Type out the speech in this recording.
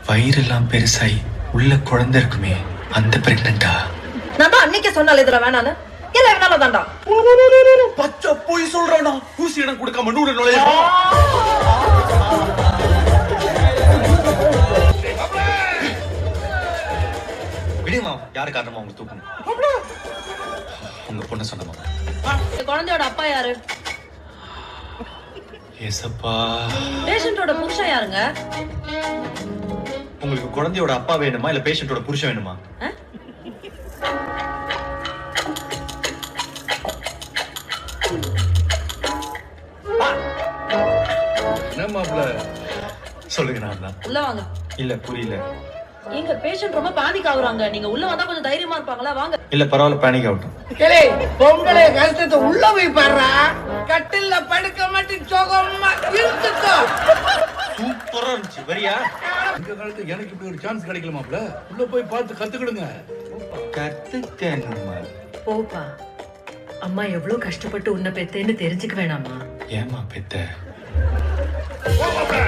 வயிறெல்லாம் பெருசாய் உள்ள குழந்தை இருக்குமே, அந்த பிரெக்னண்டா? நான் தான் அன்னைக்கே சொன்னால இதுல வேணான்னு. இல்ல வேணால தான்டா. பச்சை போய் சொல்றானா? ஊசி இடம் கொடுக்காம நூறு நுழைய. விடுமா, யாரு காரணமா உங்க தூக்கணும்? உங்க பொண்ணு சொன்னமா? குழந்தையோட அப்பா யாரு? ஏசப்பா. பேஷண்டோட புருஷன் யாருங்க? உங்களுக்கு குழந்தையோட அப்பா வேணுமா இல்ல பேஷண்டோட புருஷன் வேணுமா? என்ன மாப்ள? சொல்லுங்க. நான் தான். உள்ள வாங்க. இல்ல புரியல. எங்க பேஷண்ட் ரொம்ப பேனிக் ஆகுறாங்க. நீங்க உள்ள வந்தா கொஞ்சம் தைரியமா இருப்பாங்களா? வாங்க. இல்ல பரவாயில்ல, பேனிக் ஆகட்டும். கிளே பொம்பளை கஷ்டத்தை உள்ள போய் பாடுறா. கட்டில்ல படுக்க மாட்டேன் சோகமா இழுத்துக்கோ. சூப்பரா இருந்துச்சு. வரியா? இந்த காலத்துல எனக்கு இப்படி ஒரு சான்ஸ் கிடைக்கல மாப்ள. உள்ள போய் பார்த்து கத்துக்கிடுங்க. கத்துக்கணுமா? போப்பா, அம்மா எவ்வளவு கஷ்டப்பட்டு உன்னை பெத்தேன்னு தெரிஞ்சுக்க வேணாமா? ஏமா பெத்த? போ மாப்ள.